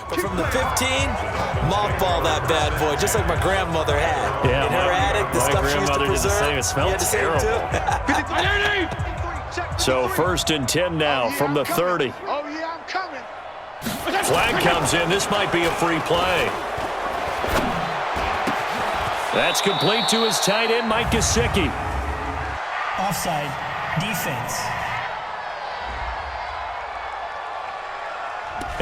But from the 15, mothball that bad boy, just like my grandmother had. Yeah, in her attic, the stuff she used to preserve. It smelled terrible. So 1st and 10 now from the 30. Oh, yeah, I'm coming. Flag comes in. This might be a free play. That's complete to his tight end, Mike Gesicki. Offside, defense.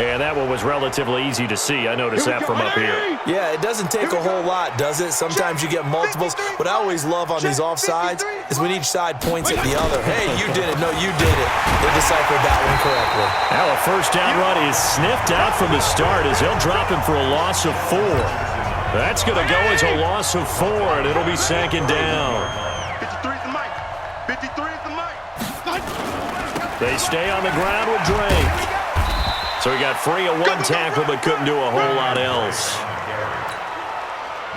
And that one was relatively easy to see. I noticed that from up here. Yeah, it doesn't take a whole lot, does it? Sometimes you get multiples. What I always love on these offsides is when each side points at the other. Hey, you did it. No, you did it. They deciphered that one correctly. Now a first down run is sniffed out from the start as they'll drop him for a loss of 4. That's going to go as a loss of 4, and it'll be 2nd down. 53 is the mic. 53 is the mic. They stay on the ground with Drake. So he got free of 1 tackle but couldn't do a whole lot else.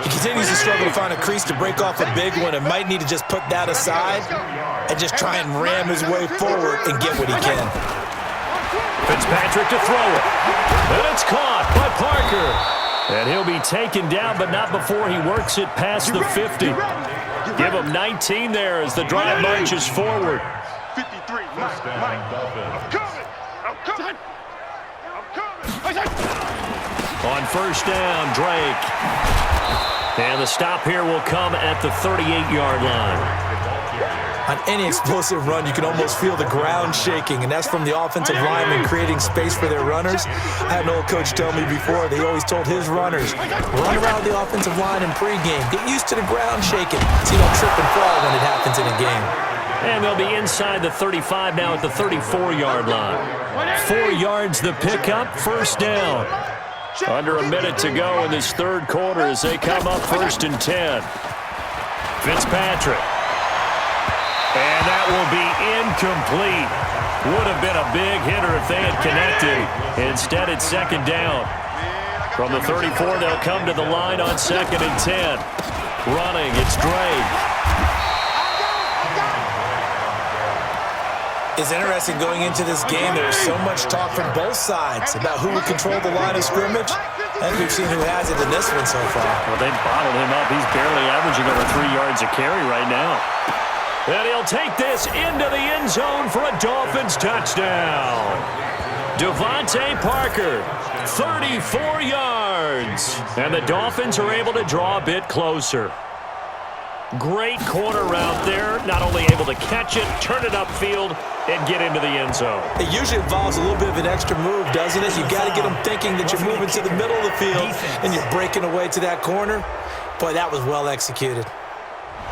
He continues to struggle to find a crease to break off a big one and might need to just put that aside and just try and ram his way forward and get what he can. Fitzpatrick to throw it. And it's caught by Parker. And he'll be taken down, but not before he works it past the 50. Give him 19 there as the drive marches forward. 53, Mike. I'm coming. I'm coming. On first down, Drake. And the stop here will come at the 38-yard line. On any explosive run, you can almost feel the ground shaking, and that's from the offensive linemen creating space for their runners. I had an old coach tell me before, they always told his runners, run around the offensive line in pregame. Get used to the ground shaking so you don't trip and fall when it happens in a game. And they'll be inside the 35 now at the 34-yard line. 4 yards the pickup, first down. Under a minute to go in this third quarter as they come up 1st and 10. Fitzpatrick. And that will be incomplete. Would have been a big hitter if they had connected. Instead, it's 2nd down. From the 34, they'll come to the line on 2nd and 10. Running, it's Drake. It's interesting going into this game. There was so much talk from both sides about who would control the line of scrimmage. I think we've seen who has it in this one so far. Well, they've bottled him up. He's barely averaging over 3 yards a carry right now. And he'll take this into the end zone for a Dolphins touchdown. Devontae Parker, 34 yards. And the Dolphins are able to draw a bit closer. Great corner route there. Not only able to catch it, turn it upfield, and get into the end zone. It usually involves a little bit of an extra move, doesn't it? You've got to get them thinking that you're moving to the middle of the field and you're breaking away to that corner. Boy, that was well executed.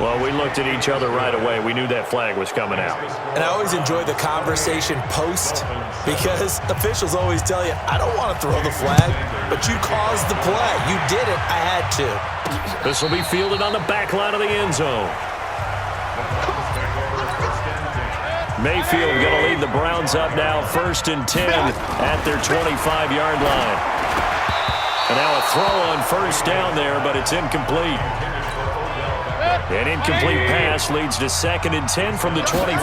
Well, we looked at each other right away. We knew that flag was coming out. And I always enjoy the conversation post because officials always tell you, I don't want to throw the flag, but you caused the play. You did it. I had to. This will be fielded on the back line of the end zone. Mayfield going to lead the Browns up now, 1st and 10 at their 25-yard line. And now a throw on first down there, but it's incomplete. An incomplete pass leads to 2nd and 10 from the 25.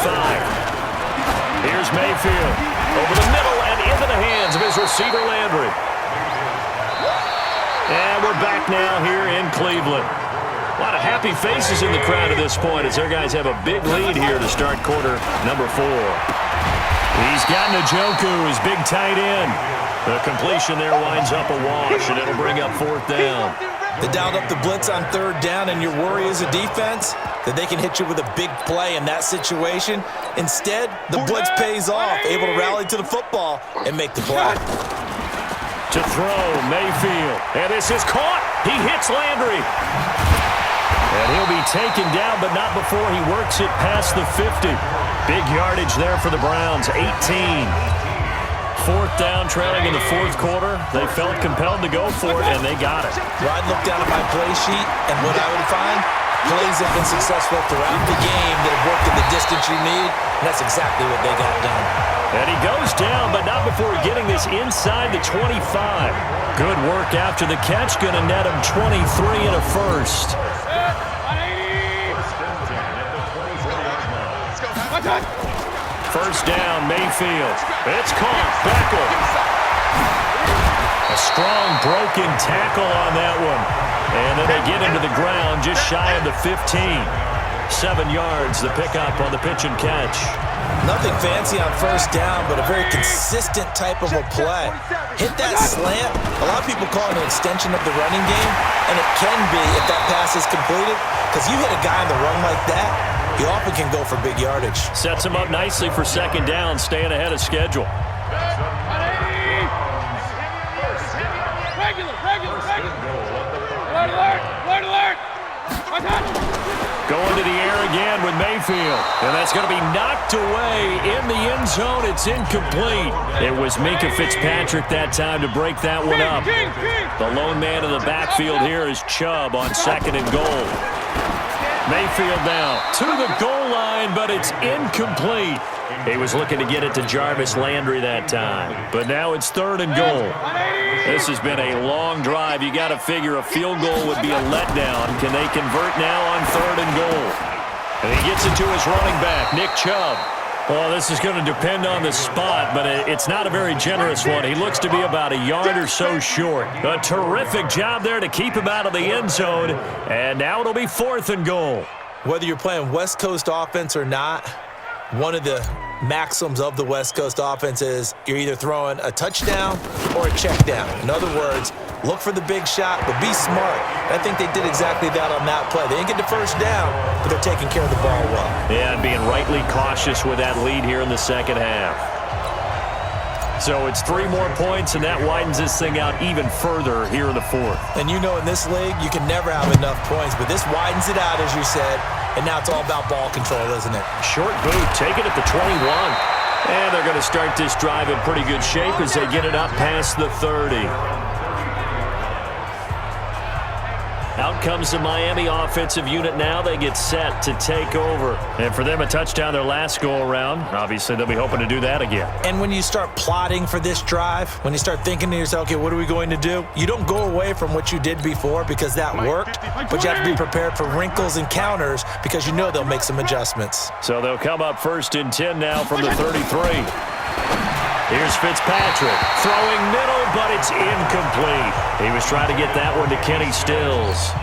Here's Mayfield over the middle and into the hands of his receiver, Landry. And we're back now here in Cleveland. A lot of happy faces in the crowd at this point as their guys have a big lead here to start quarter number 4. He's got Njoku, his big tight end. The completion there winds up a wash, and it'll bring up 4th down. They dialed up the blitz on 3rd down, and your worry as a defense that they can hit you with a big play in that situation. Instead, the blitz pays off, able to rally to the football and make the play. To throw, Mayfield. And this is caught. He hits Landry. And he'll be taken down, but not before he works it past the 50. Big yardage there for the Browns, 18. 4th down, trailing in the 4th quarter. They felt compelled to go for it, and they got it. Rod looked down at my play sheet, and what I would find, plays have been successful throughout the game that have worked in the distance you need, and that's exactly what they got done. And he goes down, but not before getting this inside the 25. Good work after the catch, going to net him 23 and a first. First down, Mayfield. It's caught. Beckham. A strong broken tackle on that one. And then they get into the ground just shy of the 15. 7 yards, the pickup on the pitch and catch. Nothing fancy on first down, but a very consistent type of a play. Hit that slant. A lot of people call it an extension of the running game, and it can be if that pass is completed, because you hit a guy on the run like that, he often can go for big yardage. Sets him up nicely for second down, staying ahead of schedule. Going to the air again with Mayfield. And that's going to be knocked away in the end zone. It's incomplete. It was Minkah Fitzpatrick that time to break that one up. The lone man in the backfield here is Chubb on 2nd and goal. Mayfield now to the goal line, but it's incomplete. He was looking to get it to Jarvis Landry that time. But now it's 3rd and goal. This has been a long drive. You got to figure a field goal would be a letdown. Can they convert now on 3rd and goal? And he gets it to his running back, Nick Chubb. Well, this is going to depend on the spot, but it's not a very generous one. He looks to be about a yard or so short. A terrific job there to keep him out of the end zone. And now it'll be 4th and goal. Whether you're playing West Coast offense or not, one of the maxims of the West Coast offense is you're either throwing a touchdown or a check down. In other words, look for the big shot, but be smart. I think they did exactly that on that play. They didn't get the first down, but they're taking care of the ball well. Yeah, and being rightly cautious with that lead here in the second half. So it's 3 more points, and that widens this thing out even further here in the 4th. And you know in this league, you can never have enough points, but this widens it out, as you said, and now it's all about ball control, isn't it? Short boot, take it at the 21. And they're going to start this drive in pretty good shape as they get it up past the 30. Out comes the Miami offensive unit now. They get set to take over. And for them, a touchdown their last go-around. Obviously, they'll be hoping to do that again. And when you start plotting for this drive, when you start thinking to yourself, okay, what are we going to do? You don't go away from what you did before because that worked, but you have to be prepared for wrinkles and counters because you know they'll make some adjustments. So they'll come up 1st and 10 now from the 33. Here's Fitzpatrick throwing middle, but it's incomplete. He was trying to get that one to Kenny Stills.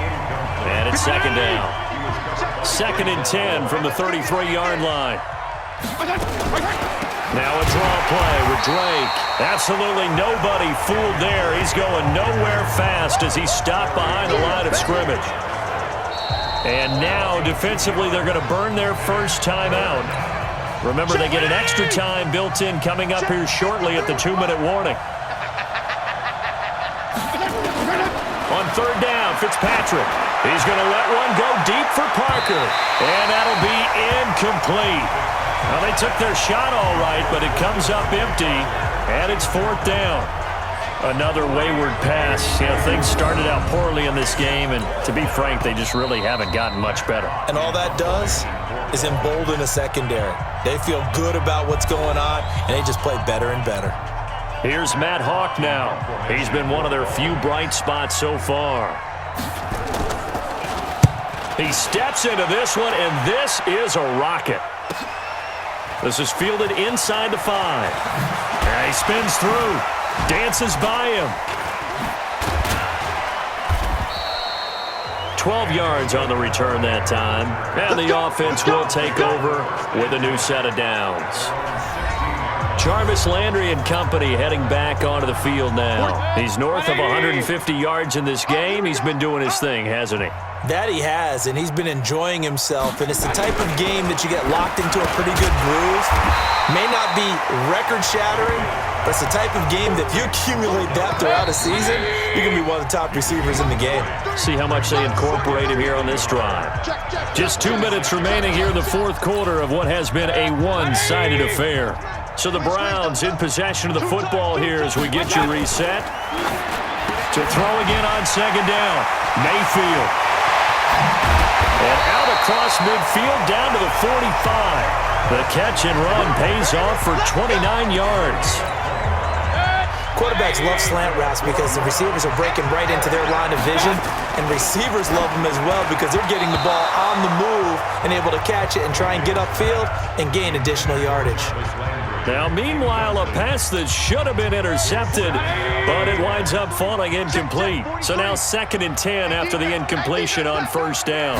And it's 2nd down. 2nd and 10 from the 33-yard line. Now a draw play with Drake. Absolutely nobody fooled there. He's going nowhere fast as he's stopped behind the line of scrimmage. And now defensively they're going to burn their first timeout. Remember, they get an extra time built in coming up here shortly at the 2-minute warning. On 3rd down, Fitzpatrick. He's going to let one go deep for Parker. And that'll be incomplete. Well, they took their shot all right, but it comes up empty. And it's 4th down. Another wayward pass. You know, things started out poorly in this game, and to be frank, they just really haven't gotten much better. And all that does is embolden a secondary. They feel good about what's going on, and they just play better and better. Here's Matt Hawk now. He's been one of their few bright spots so far. He steps into this one, and this is a rocket. This is fielded inside the 5. And he spins through, dances by him. 12 yards on the return that time. And the offense will take over with a new set of downs. Jarvis Landry and company heading back onto the field now. He's north of 150 yards in this game. He's been doing his thing, hasn't he? That he has, and he's been enjoying himself. And it's the type of game that you get locked into a pretty good groove. May not be record-shattering, but it's the type of game that if you accumulate that throughout a season, you're going to be one of the top receivers in the game. See how much they incorporate him here on this drive. Just 2 minutes remaining here in the 4th quarter of what has been a one-sided affair. So the Browns in possession of the football here as we get you reset. To throw again on 2nd down. Mayfield. And out across midfield down to the 45. The catch and run pays off for 29 yards. Quarterbacks love slant routes because the receivers are breaking right into their line of vision, and receivers love them as well because they're getting the ball on the move and able to catch it and try and get upfield and gain additional yardage. Now, meanwhile, a pass that should have been intercepted, but it winds up falling incomplete. So now 2nd and 10 after the incompletion on first down.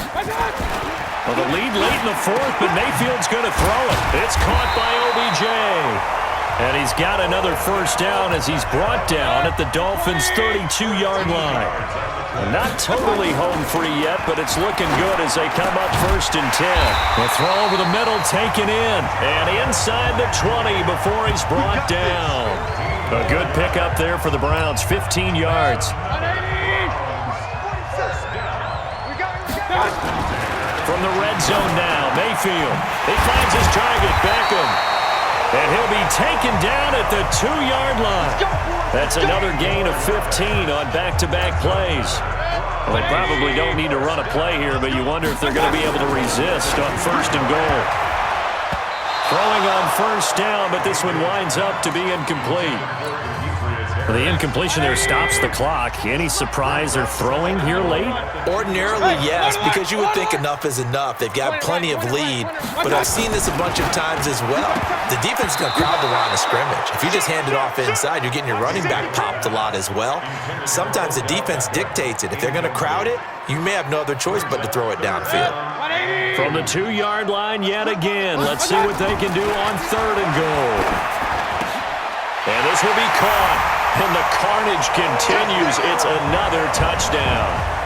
Well, the lead late in the 4th, but Mayfield's going to throw it. It's caught by OBJ. And he's got another first down as he's brought down at the Dolphins' 32-yard line. And not totally home free yet, but it's looking good as they come up 1st and 10. The throw over the middle taken in. And inside the 20 before he's brought down. A good pickup there for the Browns, 15 yards. From the red zone now, Mayfield. He finds his target, Beckham. And he'll be taken down at the 2-yard line. That's another gain of 15 on back-to-back plays. Well, they probably don't need to run a play here, but you wonder if they're going to be able to resist on 1st and goal. Throwing on first down, but this one winds up to be incomplete. Well, the incompletion there stops the clock. Any surprise they're throwing here late? Ordinarily, yes, because you would think enough is enough. They've got plenty of lead, but I've seen this a bunch of times as well. The defense is going to crowd the line of scrimmage. If you just hand it off inside, you're getting your running back popped a lot as well. Sometimes the defense dictates it. If they're going to crowd it, you may have no other choice but to throw it downfield. From the 2-yard line yet again. Let's see what they can do on 3rd and goal. And this will be caught. And the carnage continues. It's another touchdown.